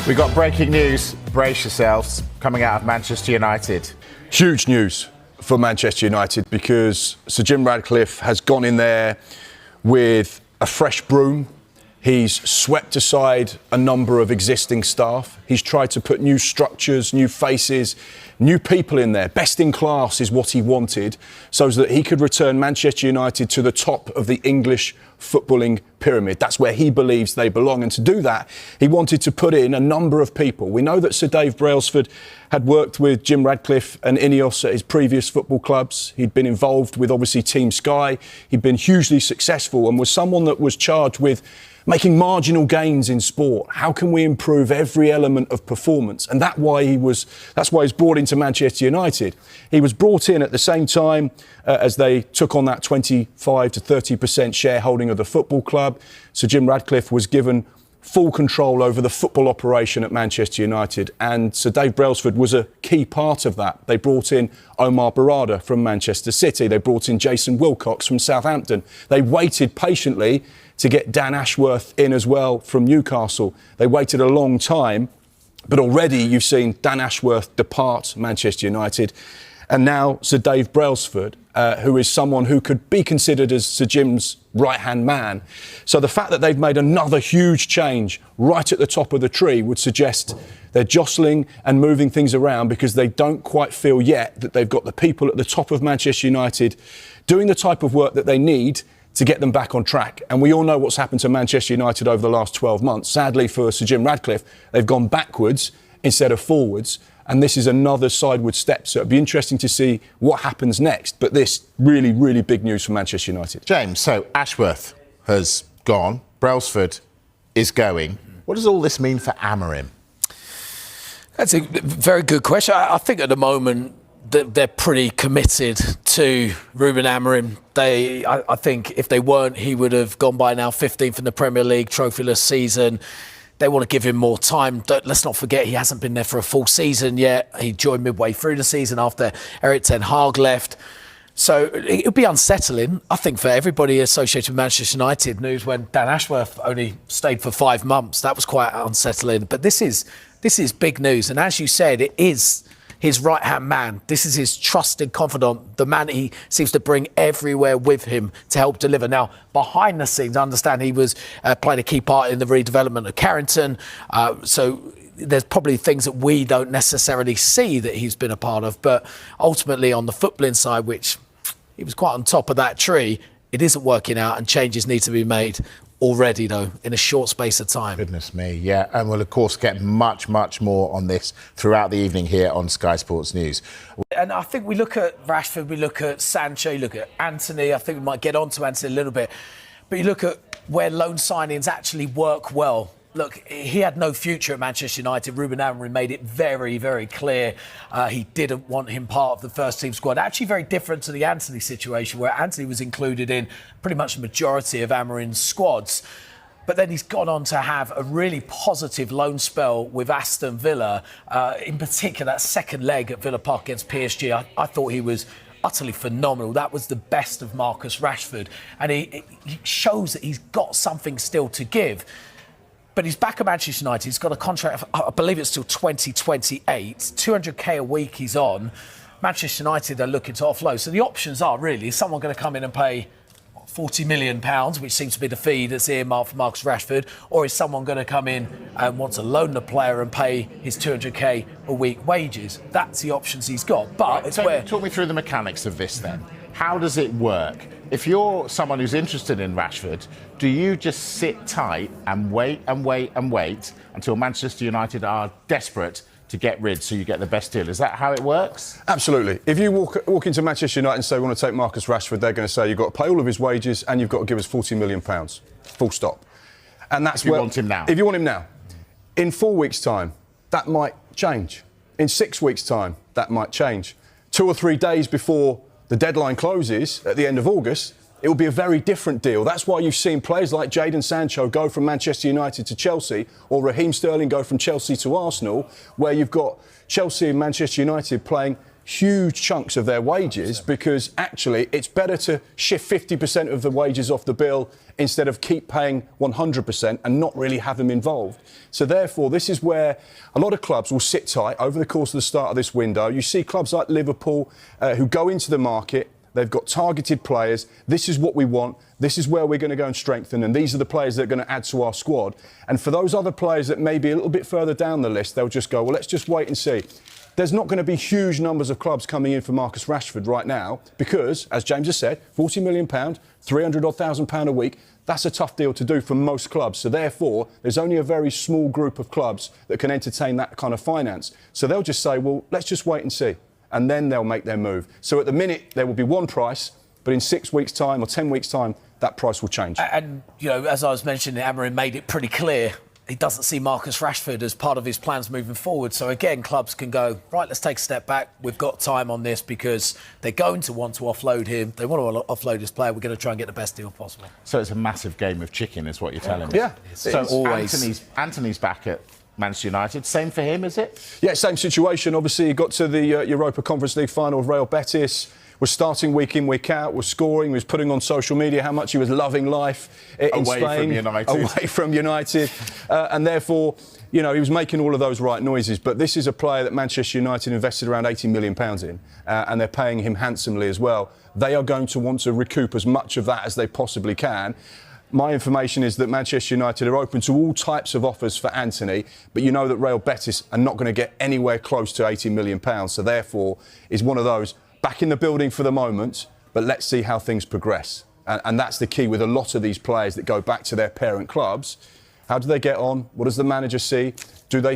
We got breaking news, brace yourselves, coming out of Manchester United. Huge news for Manchester United because Sir Jim Ratcliffe has gone in there with a fresh broom. He's swept aside a number of existing staff. He's tried to put new structures, new faces, new people in there. Best in class is what he wanted, so that he could return Manchester United to the top of the English footballing pyramid. That's where he believes they belong. And to do that, he wanted to put in a number of people. We know that Sir Dave Brailsford had worked with Jim Ratcliffe and Ineos at his previous football clubs. He'd been involved with, obviously, Team Sky. He'd been hugely successful and was someone that was charged with making marginal gains in sport. How can we improve every element of performance? And that's why he was brought into Manchester United. He was brought in at the same time as they took on that 25 to 30% shareholding of the football club. Sir Jim Ratcliffe was given full control over the football operation at Manchester United, and Sir Dave Brailsford was a key part of that. They brought in Omar Barada from Manchester City. They brought in Jason Wilcox from Southampton. They waited patiently to get Dan Ashworth in as well from Newcastle. They waited a long time, but already you've seen Dan Ashworth depart Manchester United, and now Sir Dave Brailsford, who is someone who could be considered as Sir Jim's right-hand man. So the fact that they've made another huge change right at the top of the tree would suggest they're jostling and moving things around because they don't quite feel yet that they've got the people at the top of Manchester United doing the type of work that they need to get them back on track. And we all know what's happened to Manchester United over the last 12 months. Sadly for Sir Jim Ratcliffe, they've gone backwards instead of forwards. And this is another sideward step. So it'd be interesting to see what happens next. But this really, really big news for Manchester United. James, so Ashworth has gone, Brailsford is going. What does all this mean for Amorim? That's a very good question. I think at the moment they're pretty committed to Ruben Amorim. I think if they weren't, he would have gone by now 15th in the Premier League, trophyless season. They want to give him more time. Let's not forget, he hasn't been there for a full season yet. He joined midway through the season after Erik ten Hag left. So it would be unsettling, I think, for everybody associated with Manchester United. News when Dan Ashworth only stayed for 5 months. That was quite unsettling. But this is big news. And as you said, it is his right-hand man. This is his trusted confidant, the man he seems to bring everywhere with him to help deliver. Now, behind the scenes, I understand he was playing a key part in the redevelopment of Carrington. So there's probably things that we don't necessarily see that he's been a part of. But ultimately, on the footballing side, which he was quite on top of that tree, it isn't working out and changes need to be made already, though, in a short space of time. Goodness me, yeah. And we'll, of course, get much, much more on this throughout the evening here on Sky Sports News. And I think we look at Rashford, we look at Sancho, you look at Anthony. I think we might get on to Anthony a little bit. But you look at where loan signings actually work well. Look, he had no future at Manchester United. Ruben Amorim made it very, very clear he didn't want him part of the first team squad. Actually very different to the Anthony situation, where Anthony was included in pretty much the majority of Amorim's squads. But then he's gone on to have a really positive loan spell with Aston Villa. In particular, that second leg at Villa Park against PSG, I thought he was utterly phenomenal. That was the best of Marcus Rashford. And he shows that he's got something still to give. But he's back at Manchester United. He's got a contract, I believe it's till 2028. 200k a week he's on. Manchester United are looking to offload. So the options are really, is someone going to come in and pay £40 million, which seems to be the fee that's earmarked for Marcus Rashford, or is someone going to come in and want to loan the player and pay his 200k a week wages? That's the options he's got. But right, it's so where... Talk me through the mechanics of this then. How does it work? If you're someone who's interested in Rashford, do you just sit tight and wait and wait and wait until Manchester United are desperate to get rid so you get the best deal? Is that how it works? Absolutely. If you walk into Manchester United and say, we want to take Marcus Rashford, they're going to say, you've got to pay all of his wages and you've got to give us £40 million. Full stop. And that's if you want him now. If you want him now. In 4 weeks' time, that might change. In 6 weeks' time, that might change. 2 or 3 days before the deadline closes at the end of August, it will be a very different deal. That's why you've seen players like Jadon Sancho go from Manchester United to Chelsea, or Raheem Sterling go from Chelsea to Arsenal, where you've got Chelsea and Manchester United playing huge chunks of their wages, because actually it's better to shift 50% of the wages off the bill instead of keep paying 100% and not really have them involved. So therefore, this is where a lot of clubs will sit tight over the course of the start of this window. You see clubs like Liverpool who go into the market. They've got targeted players. This is what we want. This is where we're going to go and strengthen. And these are the players that are going to add to our squad. And for those other players that may be a little bit further down the list, they'll just go, well, let's just wait and see. There's not going to be huge numbers of clubs coming in for Marcus Rashford right now because, as James has said, £40 million, £300,000 a week, that's a tough deal to do for most clubs. So therefore, there's only a very small group of clubs that can entertain that kind of finance. So they'll just say, well, let's just wait and see. And then they'll make their move. So at the minute, there will be one price, but in 6 weeks' time or 10 weeks' time, that price will change. And, you know, as I was mentioning, Amorim made it pretty clear he doesn't see Marcus Rashford as part of his plans moving forward. So again, clubs can go, right, let's take a step back. We've got time on this because they're going to want to offload him. They want to offload his player. We're going to try and get the best deal possible. So it's a massive game of chicken, is what you're telling me. Yeah. So always. Anthony's back at Manchester United. Same for him, is it? Yeah, same situation. Obviously, he got to the Europa Conference League final of Real Betis. Was starting week in, week out, was scoring, was putting on social media how much he was loving life in Spain. Away from United. And therefore, you know, he was making all of those right noises. But this is a player that Manchester United invested around £80 million in, and they're paying him handsomely as well. They are going to want to recoup as much of that as they possibly can. My information is that Manchester United are open to all types of offers for Anthony, but you know that Real Betis are not going to get anywhere close to £80 million. So therefore, is one of those back in the building for the moment, but let's see how things progress. And that's the key with a lot of these players that go back to their parent clubs. How do they get on? What does the manager see? Do they